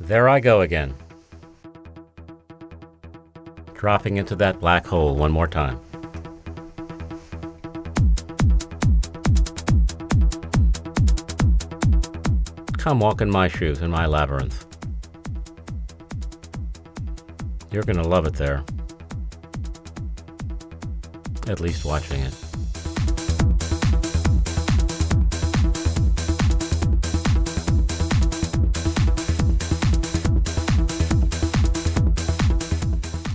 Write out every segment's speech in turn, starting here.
There I go again, dropping into that black hole one more time. Come walk in my shoes, in my labyrinth. You're going to love it there, at least watching it.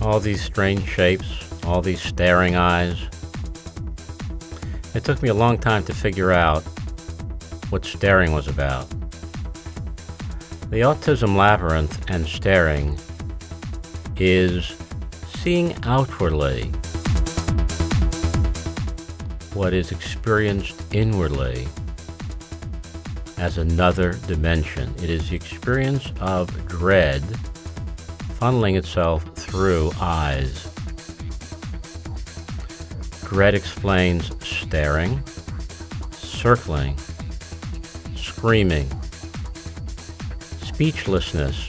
All these strange shapes, all these staring eyes. It took me a long time to figure out what staring was about. The Autism Labyrinth and staring is seeing outwardly what is experienced inwardly as another dimension. It is the experience of dread funneling itself through eyes. Dread explains staring, circling, screaming, speechlessness,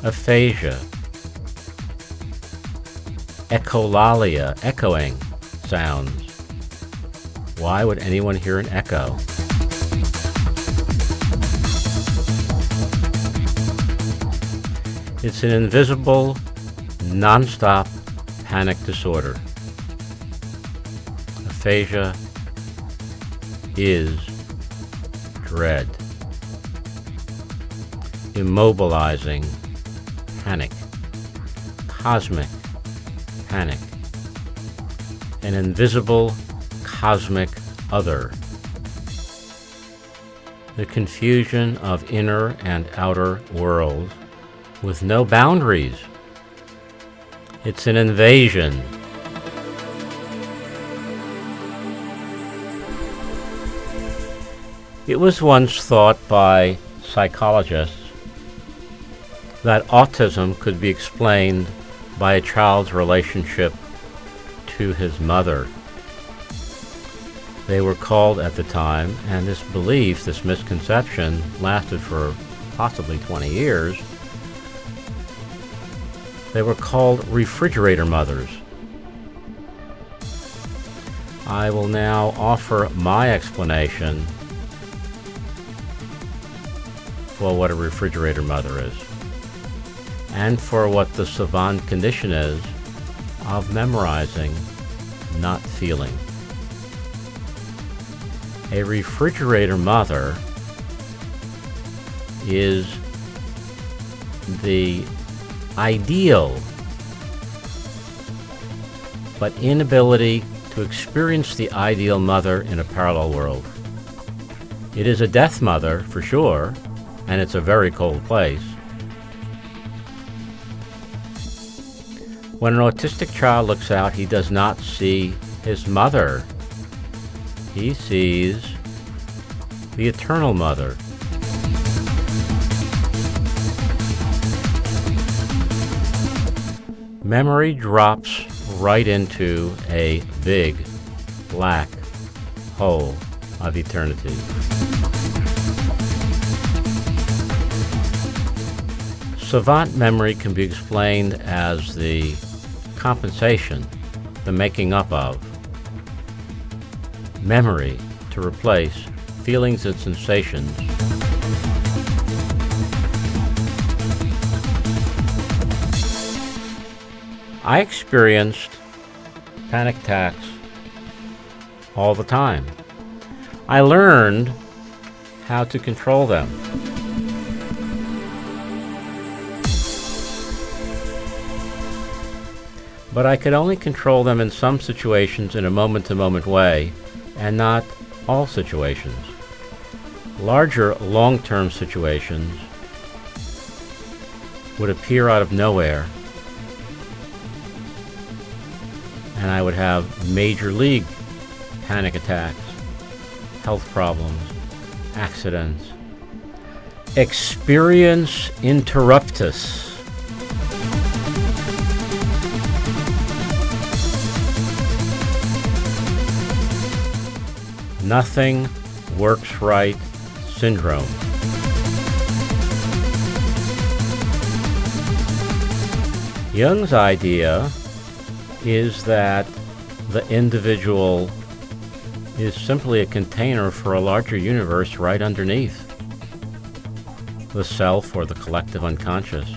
aphasia, echolalia, echoing sounds. Why would anyone hear an echo? It's an invisible, non-stop panic disorder. Aphasia is dread. Immobilizing panic. Cosmic panic. An invisible cosmic other. The confusion of inner and outer worlds with no boundaries. It's an invasion. It was once thought by psychologists that autism could be explained by a child's relationship to his mother. They were called at the time, and this belief, this misconception, lasted for possibly 20 years. They were called refrigerator mothers. I will now offer my explanation for what a refrigerator mother is, and for what the savant condition is of memorizing, not feeling. A refrigerator mother is the ideal but inability to experience the ideal mother in a parallel world. It is a death mother for sure, and it's a very cold place. When an autistic child looks out, he does not see his mother. He sees the eternal mother. Memory drops right into a big black hole of eternity. Savant memory can be explained as the compensation, the making up of. Memory to replace feelings and sensations. I experienced panic attacks all the time. I learned how to control them. But I could only control them in some situations in a moment-to-moment way, and not all situations. Larger, long-term situations would appear out of nowhere, and I would have major league panic attacks, health problems, accidents. Experience interruptus. Nothing works right syndrome. Jung's idea is that the individual is simply a container for a larger universe right underneath the self or the collective unconscious.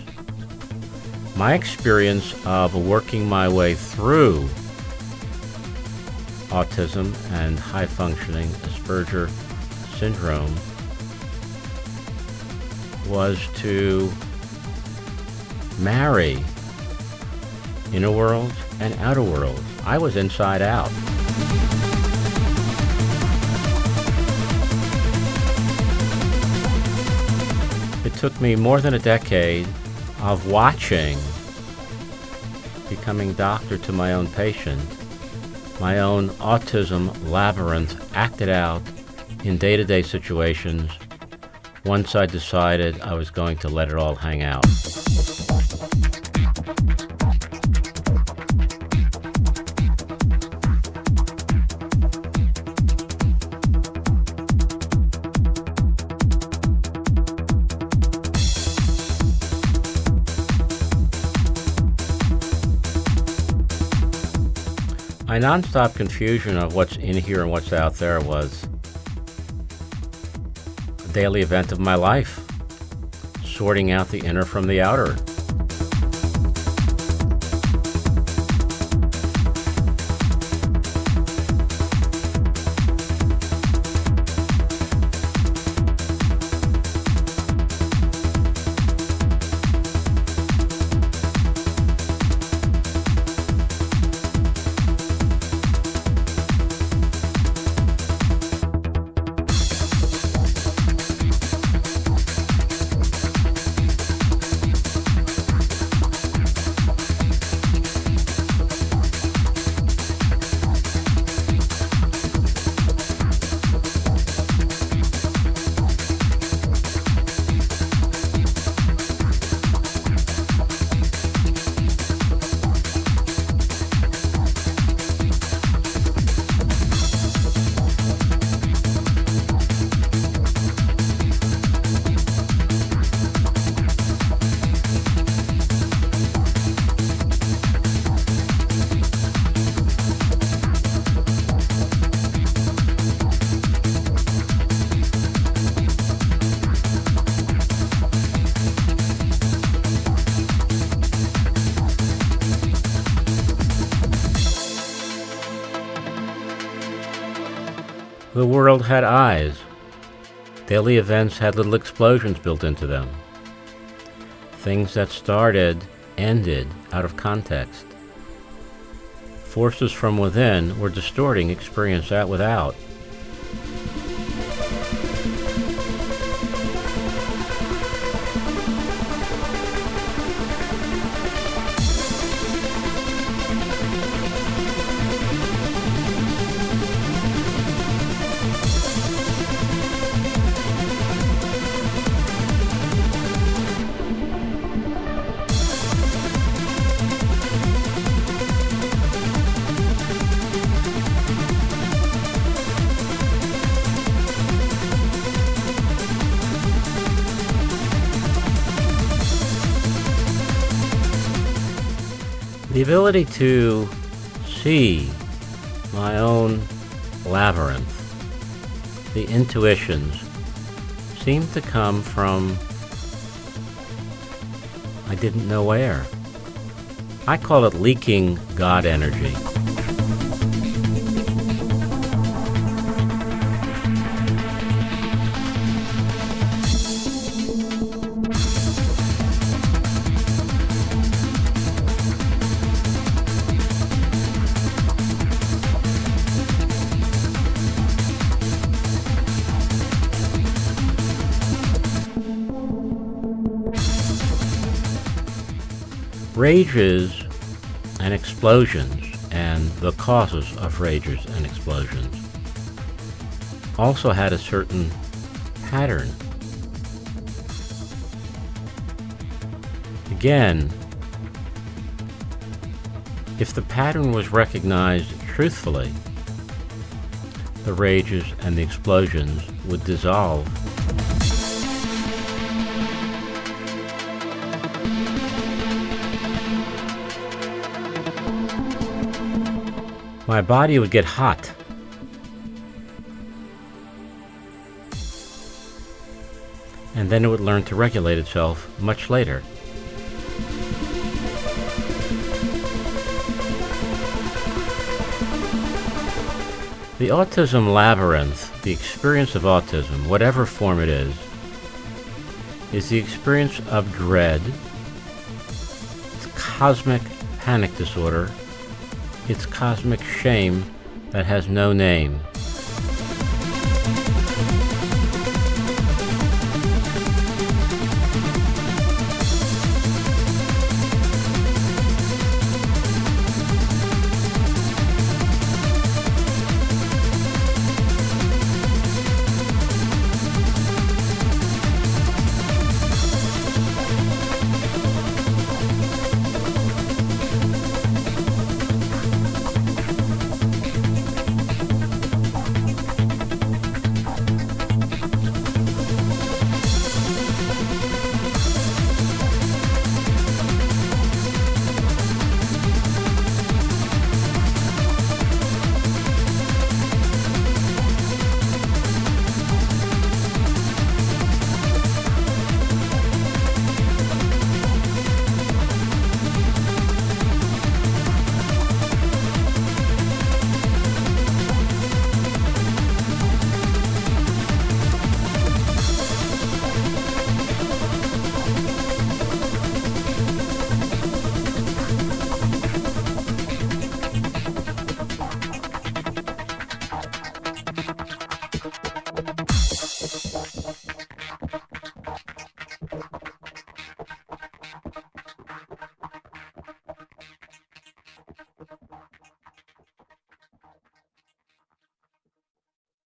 My experience of working my way through autism and high-functioning Asperger syndrome was to marry inner world and outer world. I was inside out. It took me more than a decade of watching, becoming doctor to my own patient, my own autism labyrinth acted out in day-to-day situations once I decided I was going to let it all hang out. My nonstop confusion of what's in here and what's out there was a daily event of my life, sorting out the inner from the outer. The world had eyes. Daily events had little explosions built into them. Things that started, ended out of context. Forces from within were distorting experience out without. The ability to see my own labyrinth, the intuitions, seemed to come from I didn't know where. I call it leaking God energy. Rages and explosions and the causes of rages and explosions also had a certain pattern. Again, if the pattern was recognized truthfully, the rages and the explosions would dissolve. My body would get hot. And then it would learn to regulate itself much later. The autism labyrinth, the experience of autism, whatever form it is the experience of dread, it's cosmic panic disorder, it's cosmic shame that has no name.